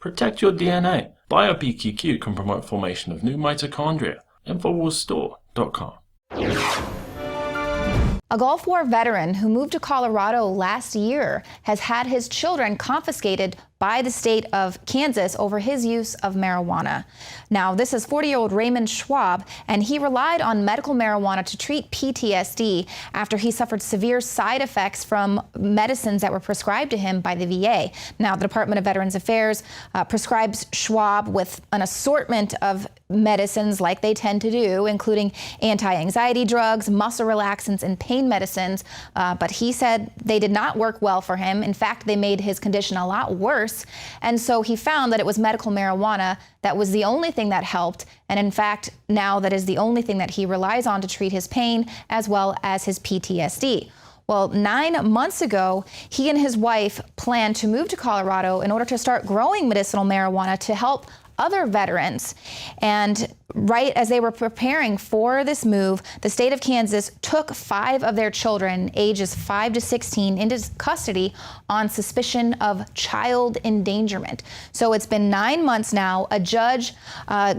Protect your DNA. BioPQQ can promote formation of new mitochondria. Infowarsstore.com. A Gulf War veteran who moved to Colorado last year has had his children confiscated by the state of Kansas over his use of marijuana. Now, this is 40-year-old Raymond Schwab, and he relied on medical marijuana to treat PTSD after he suffered severe side effects from medicines that were prescribed to him by the VA. Now, the Department of Veterans Affairs prescribes Schwab with an assortment of medicines like they tend to do, including anti-anxiety drugs, muscle relaxants, and pain medicines. But he said they did not work well for him. In fact, they made his condition a lot worse. And so he found that it was medical marijuana that was the only thing that helped. And in fact, now that is the only thing that he relies on to treat his pain as well as his PTSD. Well, 9 months ago, he and his wife planned to move to Colorado in order to start growing medicinal marijuana to help other veterans. And right as they were preparing for this move, the state of Kansas took 5 of their children, ages 5 to 16, into custody on suspicion of child endangerment. So it's been 9 months now. A judge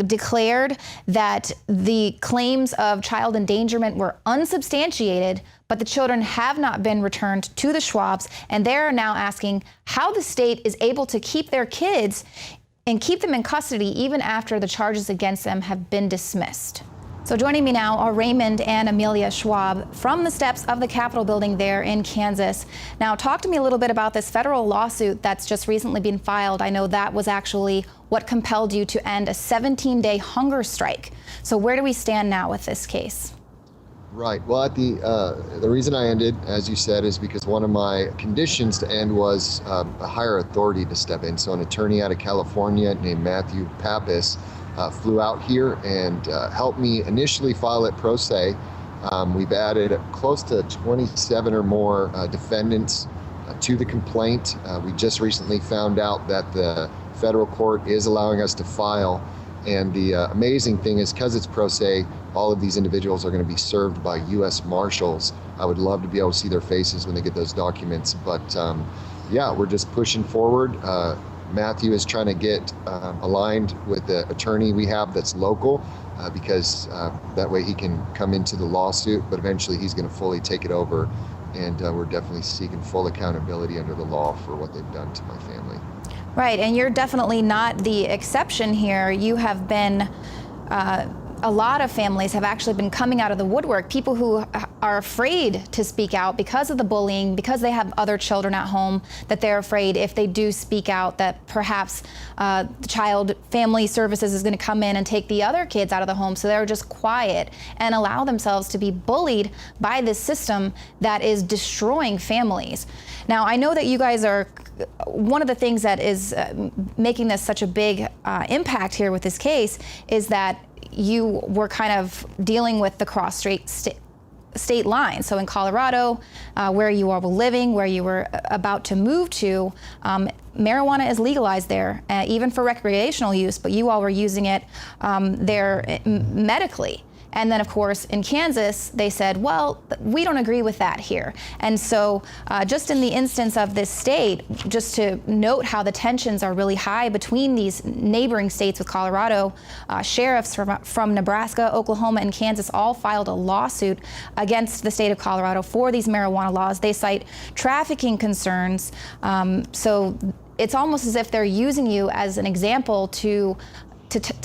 declared that the claims of child endangerment were unsubstantiated, but the children have not been returned to the Schwabs, and they're now asking how the state is able to keep their kids and keep them in custody even after the charges against them have been dismissed. So joining me now are Raymond and Amelia Schwab from the steps of the Capitol building there in Kansas. Now, talk to me a little bit about this federal lawsuit that's just recently been filed. I know that was actually what compelled you to end a 17-day hunger strike. So where do we stand now with this case? Right. Well, the reason I ended, as you said, is because one of my conditions to end was a higher authority to step in. So an attorney out of California named Matthew Pappas flew out here and helped me initially file it pro se. We've added close to 27 or more defendants to the complaint. We just recently found out that the federal court is allowing us to file. And the amazing thing is, because it's pro se, all of these individuals are going to be served by U.S. Marshals. I would love to be able to see their faces when they get those documents. But yeah, we're just pushing forward. Matthew is trying to get aligned with the attorney we have that's local, because that way he can come into the lawsuit, but eventually he's going to fully take it over. And we're definitely seeking full accountability under the law for what they've done to my family. Right, and you're definitely not the exception here. You have been, a lot of families have actually been coming out of the woodwork, people who are afraid to speak out because of the bullying, because they have other children at home, that they're afraid if they do speak out that perhaps the child family services is going to come in and take the other kids out of the home. So they're just quiet and allow themselves to be bullied by this system that is destroying families. Now, I know that you guys are, one of the things that is making this such a big impact here with this case is that you were kind of dealing with the state line. So in Colorado, where you are living, where you were about to move to, marijuana is legalized there, even for recreational use, but you all were using it there medically. And then, of course, in Kansas, they said, well, we don't agree with that here. And so just in the instance of this state, just to note how the tensions are really high between these neighboring states with Colorado, sheriffs from Nebraska, Oklahoma, and Kansas all filed a lawsuit against the state of Colorado for these marijuana laws. They cite trafficking concerns. So it's almost as if they're using you as an example to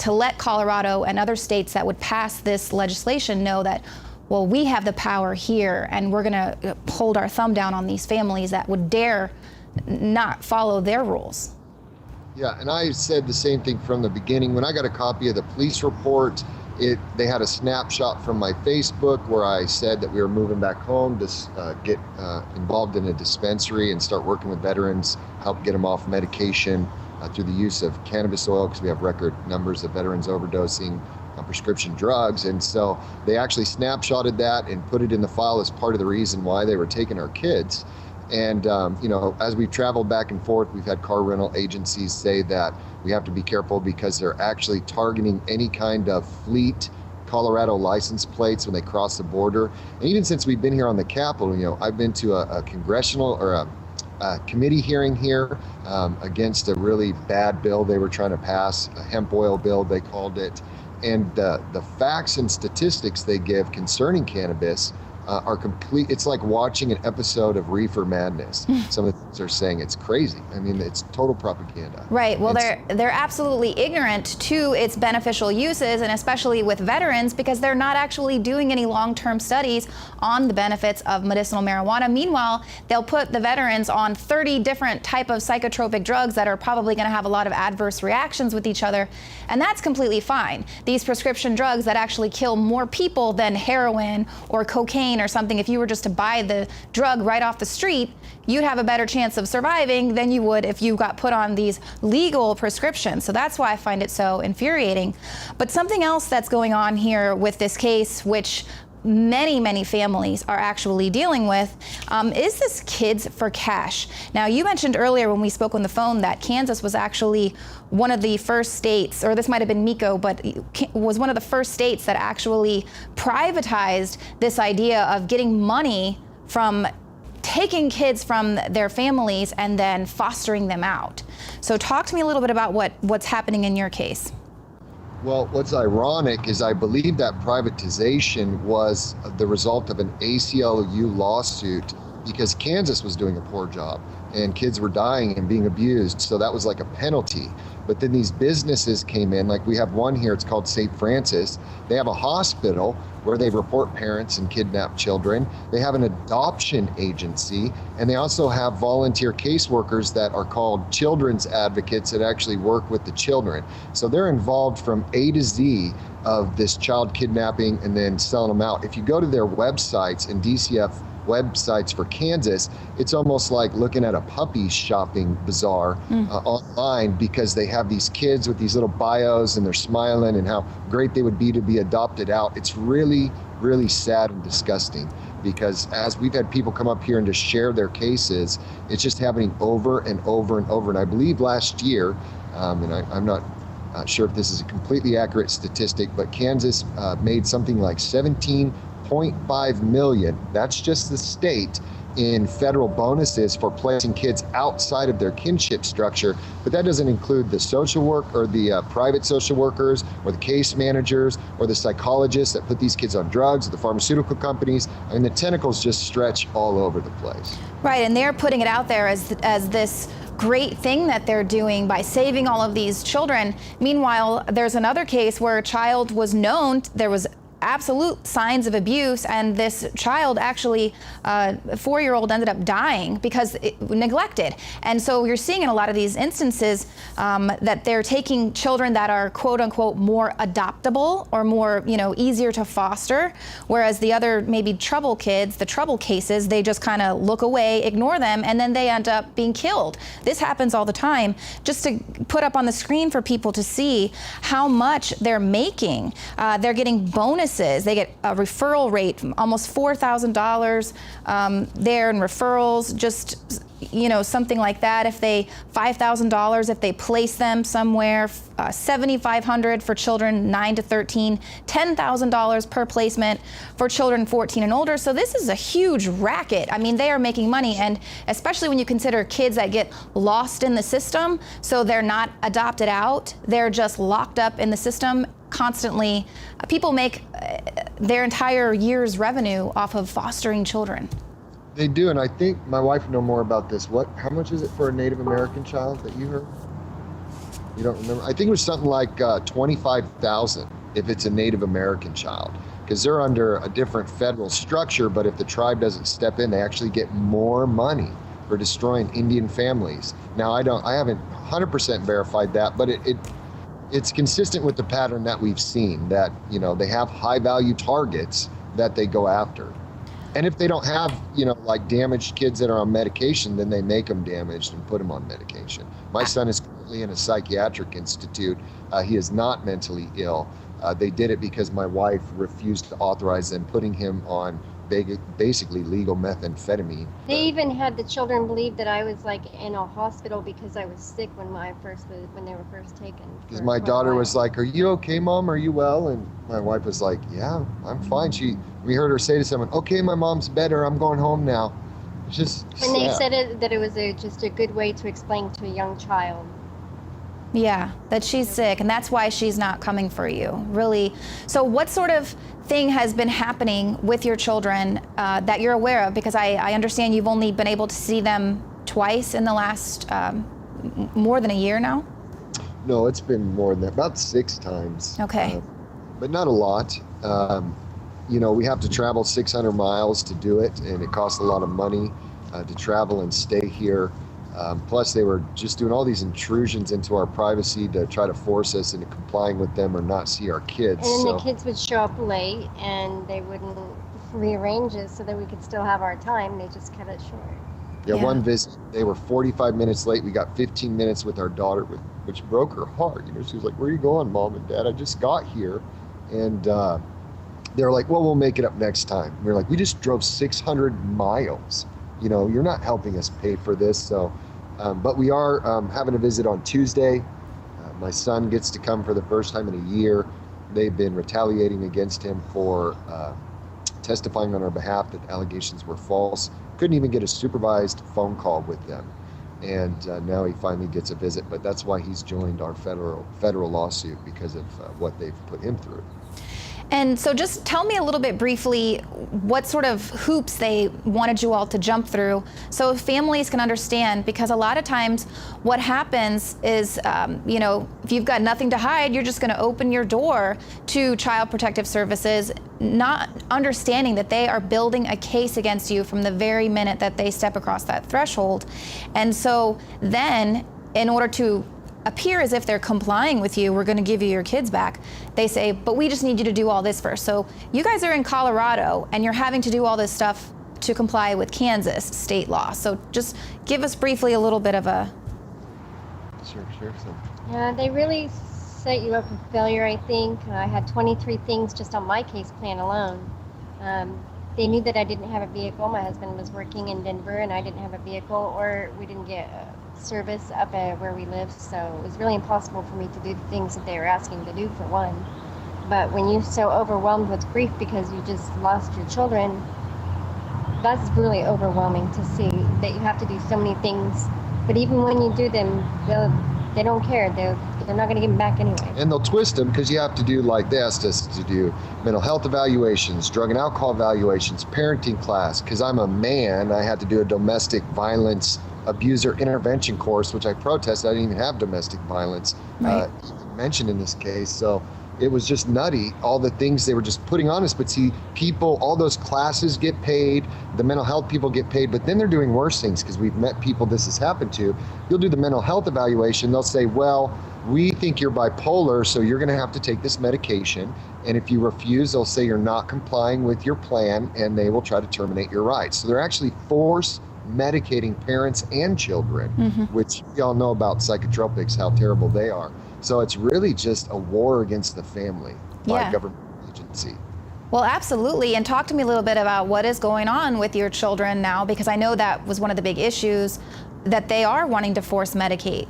let Colorado and other states that would pass this legislation know that, well, we have the power here and we're going to hold our thumb down on these families that would dare not follow their rules. Yeah, and I said the same thing from the beginning. When I got a copy of the police report, they had a snapshot from my Facebook where I said that we were moving back home to get involved in a dispensary and start working with veterans, help get them off medication through the use of cannabis oil, because we have record numbers of veterans overdosing on prescription drugs. And so they actually snapshotted that and put it in the file as part of the reason why they were taking our kids. And you know, as we've traveled back and forth, we've had car rental agencies say that we have to be careful because they're actually targeting any kind of fleet Colorado license plates when they cross the border. And even since we've been here on the Capitol, you know, I've been to a congressional or committee hearing here against a really bad bill they were trying to pass, a hemp oil bill, they called it. And the facts and statistics they give concerning cannabis are complete. It's like watching an episode of Reefer Madness. Some of the things they're saying, it's crazy. I mean, it's total propaganda. Right. Well, they're absolutely ignorant to its beneficial uses, and especially with veterans, because they're not actually doing any long-term studies on the benefits of medicinal marijuana. Meanwhile, they'll put the veterans on 30 different type of psychotropic drugs that are probably going to have a lot of adverse reactions with each other, and that's completely fine. These prescription drugs that actually kill more people than heroin or cocaine or something, if you were just to buy the drug right off the street, you'd have a better chance of surviving than you would if you got put on these legal prescriptions. So that's why I find it so infuriating. But something else that's going on here with this case, which many families are actually dealing with, is this Kids for Cash. Now, you mentioned earlier when we spoke on the phone that Kansas was actually one of the first states, or this might have been Miko, but was one of the first states that actually privatized this idea of getting money from taking kids from their families and then fostering them out. So talk to me a little bit about what's happening in your case. Well, what's ironic is I believe that privatization was the result of an ACLU lawsuit because Kansas was doing a poor job and kids were dying and being abused. So that was like a penalty. But then these businesses came in, like we have one here, it's called St. Francis. They have a hospital where they report parents and kidnapped children. They have an adoption agency, and they also have volunteer caseworkers that are called children's advocates that actually work with the children. So they're involved from A to Z of this child kidnapping and then selling them out. If you go to their websites and DCF websites for Kansas, it's almost like looking at a puppy shopping bazaar online, because they have these kids with these little bios and they're smiling and how great they would be to be adopted out. It's really sad and disgusting, because as we've had people come up here and just share their cases, it's just happening over and over and over. And I believe last year, and I'm not sure if this is a completely accurate statistic, but Kansas made something like 17.5 million, that's just the state, in federal bonuses for placing kids outside of their kinship structure. But that doesn't include the social work or the private social workers or the case managers or the psychologists that put these kids on drugs, or the pharmaceutical companies. I mean, the tentacles just stretch all over the place. Right, and they're putting it out there as this great thing that they're doing by saving all of these children. Meanwhile, there's another case where a child was known, there was absolute signs of abuse, and this child actually, a 4-year-old, ended up dying because neglected. And so you're seeing in a lot of these instances that they're taking children that are quote unquote more adoptable or more, easier to foster, whereas the other maybe trouble kids, the trouble cases, they just kind of look away, ignore them, and then they end up being killed. This happens all the time. Just to put up on the screen for people to see how much they're making. They're getting bonuses. They get a referral rate, almost $4,000 there in referrals, just something like that. If they $5,000 if they place them somewhere, $7,500 for children 9 to 13, $10,000 per placement for children 14 and older. So this is a huge racket. I mean, they are making money, and especially when you consider kids that get lost in the system, so they're not adopted out, they're just locked up in the system constantly. People make their entire year's revenue off of fostering children. They do, and I think my wife would know more about this. How much is it for a Native American child that you heard? You don't remember? I think it was something like $25,000 if it's a Native American child, because they're under a different federal structure, but if the tribe doesn't step in, they actually get more money for destroying Indian families. Now, I haven't 100% verified that, but it's consistent with the pattern that we've seen, that they have high value targets that they go after. And if they don't have, like damaged kids that are on medication, then they make them damaged and put them on medication. My son is currently in a psychiatric institute. He is not mentally ill. They did it because my wife refused to authorize them putting him on basically legal methamphetamine. They even had the children believe that I was like in a hospital because I was sick when they were first taken. Because my daughter was like, "Are you okay, Mom? Are you well?" And my wife was like, "Yeah, I'm fine." We heard her say to someone, "Okay, my mom's better. I'm going home now." It's just And they sad. said that it was just a good way to explain to a young child. Yeah, that she's sick, and that's why she's not coming for you, really. So what sort of thing has been happening with your children that you're aware of? Because I understand you've only been able to see them twice in the last more than a year now? No, it's been more than that, about 6 times. Okay. But not a lot. You know, we have to travel 600 miles to do it, and it costs a lot of money to travel and stay here. Plus, they were just doing all these intrusions into our privacy to try to force us into complying with them or not see our kids. And then the kids would show up late, and they wouldn't rearrange it so that we could still have our time. They just cut it short. Yeah, Yeah. one visit, they were 45 minutes late. We got 15 minutes with our daughter, which broke her heart. You know, she was like, "Where are you going, Mom and Dad? I just got here." And they were like, "Well, we'll make it up next time." We were like, "We just drove 600 miles. You know, you're not helping us pay for this." So, but we are having a visit on Tuesday. My son gets to come for the first time in a year. They've been retaliating against him for testifying on our behalf that the allegations were false. Couldn't even get a supervised phone call with them. And now he finally gets a visit, but that's why he's joined our federal lawsuit, because of what they've put him through. And so just tell me a little bit briefly what sort of hoops they wanted you all to jump through so families can understand, because a lot of times what happens is, you know, if you've got nothing to hide, you're just going to open your door to Child Protective Services, not understanding that they are building a case against you from the very minute that they step across that threshold. And so then, in order to appear as if they're complying with you, we're going to give you your kids back, they say, but we just need you to do all this first. So you guys are in Colorado and you're having to do all this stuff to comply with Kansas state law. So just give us briefly a little bit of a... Sure. So, Yeah, they really set you up for failure, I think. I had 23 things just on my case plan alone. They knew that I didn't have a vehicle. My husband was working in Denver and I didn't have a vehicle, or we didn't get service up at where we live, so it was really impossible for me to do the things that they were asking to do, for one. But when you're so overwhelmed with grief because you just lost your children, that's really overwhelming to see that you have to do so many things. But even when you do them, they don't care. They're not going to give them back anyway. and they'll twist them, because you have to do, like, they asked us to do mental health evaluations, drug and alcohol evaluations, parenting class. Because I'm a man, I had to do a domestic violence abuser intervention course, which I protested. I didn't even have domestic violence mentioned in this case. So it was just nutty, all the things they were just putting on us. But see, people, all those classes get paid, the mental health people get paid, but then they're doing worse things, because we've met people this has happened to. You'll do the mental health evaluation, they'll say, well, we think you're bipolar, so you're going to have to take this medication. And if you refuse, they'll say you're not complying with your plan, and they will try to terminate your rights. So they're actually force medicating parents and children, which we all know about psychotropics, how terrible they are. So it's really just a war against the family by government agency. Well, absolutely. And talk to me a little bit about what is going on with your children now, because I know that was one of the big issues, that they are wanting to force medicate.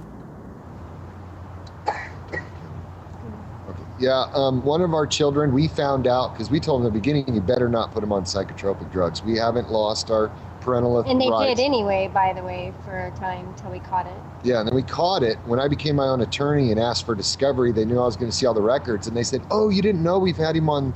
Yeah, one of our children, we found out, because we told them in the beginning, you better not put them on psychotropic drugs. We haven't lost our parental rights. And they did anyway, by the way, for a time until we caught it. Yeah, and then we caught it. When I became my own attorney and asked for discovery, they knew I was going to see all the records. And they said, oh, you didn't know we've had him on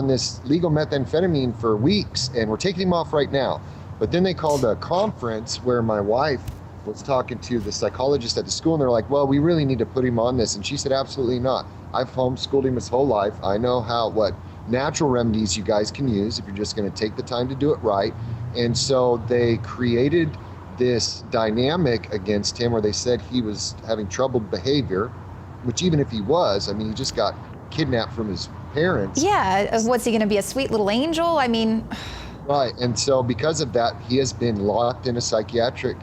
this legal methamphetamine for weeks, and we're taking him off right now. But then they called a conference where my wife was talking to the psychologist at the school, and they're like, well, we really need to put him on this. And she said, absolutely not. I've homeschooled him his whole life. I know what natural remedies you guys can use if you're just going to take the time to do it right. And so they created this dynamic against him where they said he was having troubled behavior, which even if he was, I mean, he just got kidnapped from his parents. Yeah, what's he going to be, a sweet little angel? I mean... Right, and so because of that, he has been locked in a psychiatric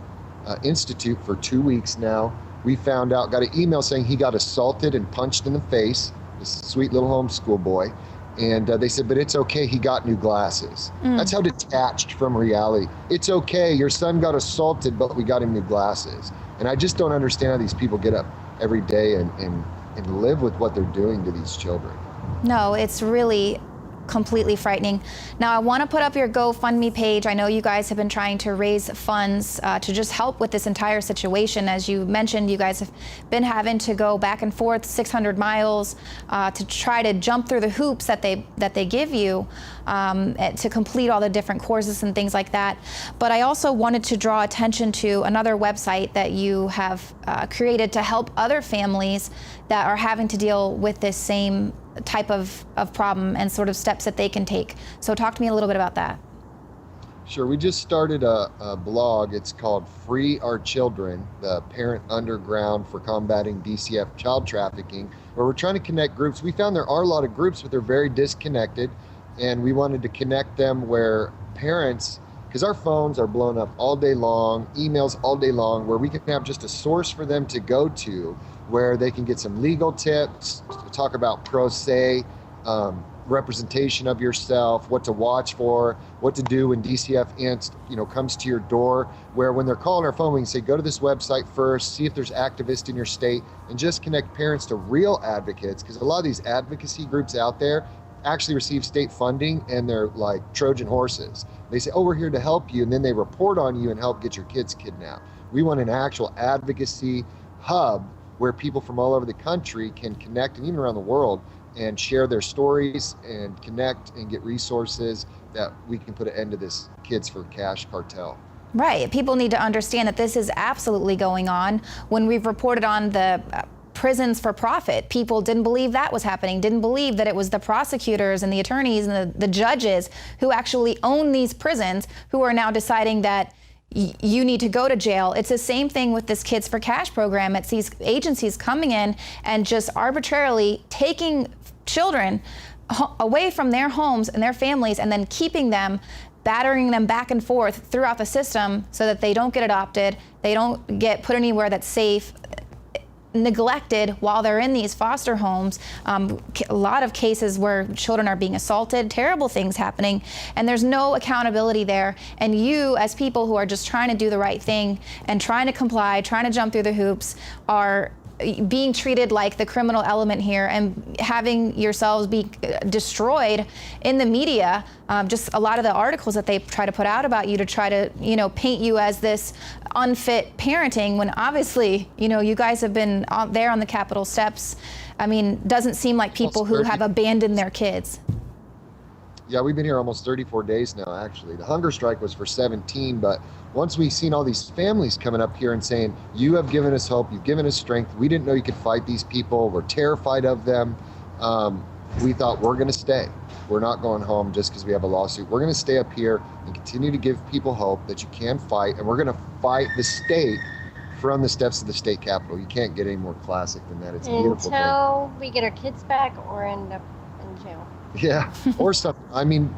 institute for 2 weeks now. We found out, got an email saying he got assaulted and punched in the face, this sweet little homeschool boy. And they said, but it's okay, he got new glasses. That's how detached from reality. It's okay, your son got assaulted, but we got him new glasses. And I just don't understand how these people get up every day and live with what they're doing to these children. No, it's really completely frightening. Now, I want to put up your GoFundMe page. I know you guys have been trying to raise funds to just help with this entire situation. As you mentioned, you guys have been having to go back and forth 600 miles to try to jump through the hoops that they give you to complete all the different courses and things like that. But I also wanted to draw attention to another website that you have created to help other families that are having to deal with this same type of problem and sort of steps that they can take. So talk to me a little bit about that. Sure. We just started a blog. It's called Free Our Children, the Parent Underground for Combating DCF Child Trafficking, where we're trying to connect groups. We found there are a lot of groups, but they're very disconnected. And we wanted to connect them where parents, because our phones are blown up all day long, emails all day long, where we can have just a source for them to go to where they can get some legal tips, to talk about pro se, representation of yourself, what to watch for, what to do when DCF comes to your door, where when they're calling our phone, we can say, go to this website first, see if there's activists in your state, and just connect parents to real advocates, because a lot of these advocacy groups out there actually receive state funding and they're like Trojan horses. They say, oh, we're here to help you, and then they report on you and help get your kids kidnapped. We want an actual advocacy hub where people from all over the country can connect, and even around the world, and share their stories and connect and get resources that we can put an end to this kids for cash cartel. Right. People need to understand that this is absolutely going on. When we've reported on the prisons for profit, people didn't believe that was happening, didn't believe that it was the prosecutors and the attorneys and the judges who actually own these prisons who are now deciding that you need to go to jail. It's the same thing with this Kids for Cash program. It's these agencies coming in and just arbitrarily taking children away from their homes and their families and then keeping them, battering them back and forth throughout the system so that they don't get adopted, they don't get put anywhere that's safe, neglected while they're in these foster homes. A lot of cases where children are being assaulted, terrible things happening, and there's no accountability there. And you, as people who are just trying to do the right thing and trying to comply, trying to jump through the hoops, are being treated like the criminal element here and having yourselves be destroyed in the media. Just a lot of the articles that they try to put out about you to try to, paint you as this unfit parenting, when obviously, you guys have been there on the Capitol steps. I mean, doesn't seem like people who have abandoned their kids. Yeah, we've been here almost 34 days now, actually. The hunger strike was for 17, but once we've seen all these families coming up here and saying, you have given us hope, you've given us strength, we didn't know you could fight these people, we're terrified of them, we thought we're going to stay. We're not going home just because we have a lawsuit. We're going to stay up here and continue to give people hope that you can fight, and we're going to fight the state from the steps of the state capitol. You can't get any more classic than that. It's a beautiful thing. Until we get our kids back or end up in jail. Yeah, or something. I mean,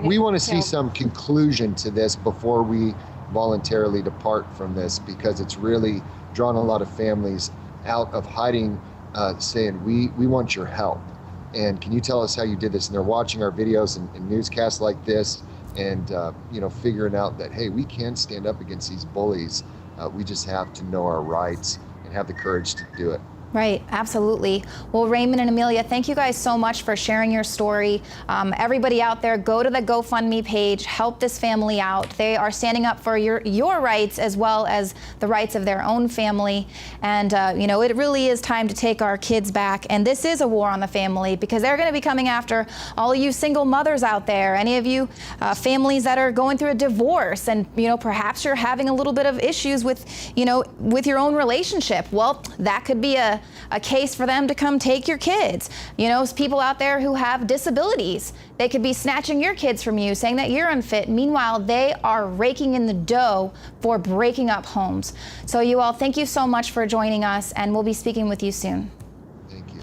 we want to see some conclusion to this before we voluntarily depart from this, because it's really drawn a lot of families out of hiding, saying, we want your help. And can you tell us how you did this? And they're watching our videos and newscasts like this and, figuring out that, hey, we can stand up against these bullies. We just have to know our rights and have the courage to do it. Right, absolutely. Well, Raymond and Amelia, thank you guys so much for sharing your story. Everybody out there, go to the GoFundMe page, help this family out. They are standing up for your rights as well as the rights of their own family. And, it really is time to take our kids back. And this is a war on the family, because they're going to be coming after all of you single mothers out there, any of you families that are going through a divorce, and, perhaps you're having a little bit of issues with, with your own relationship. Well, that could be a case for them to come take your kids. People out there who have disabilities, they could be snatching your kids from you, saying that you're unfit. Meanwhile, they are raking in the dough for breaking up homes. So you all, thank you so much for joining us, and we'll be speaking with you soon. Thank you.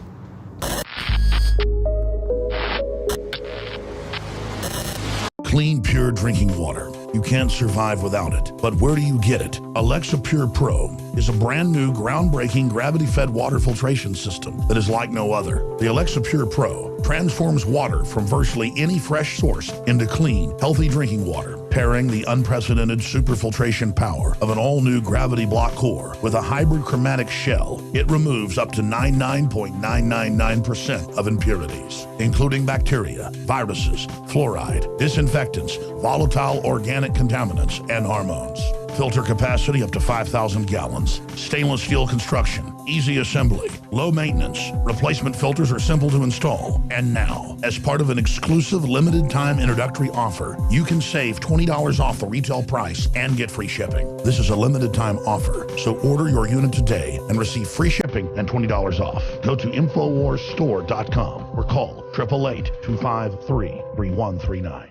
Clean, pure drinking water. You can't survive without it. But where do you get it? Alexa Pure Pro is a brand new, groundbreaking, gravity-fed water filtration system that is like no other. The Alexa Pure Pro transforms water from virtually any fresh source into clean, healthy drinking water Pairing the unprecedented superfiltration power of an all-new gravity block core with a hybrid chromatic shell, it removes up to 99.999% of impurities, including bacteria, viruses, fluoride, disinfectants, volatile organic contaminants, and hormones. Filter capacity up to 5,000 gallons. Stainless steel construction, easy assembly, low maintenance. Replacement filters are simple to install. And now, as part of an exclusive limited time introductory offer, you can save $20 off the retail price and get free shipping. This is a limited time offer, so order your unit today and receive free shipping and $20 off. Go to InfoWarsStore.com or call 888-253-3139.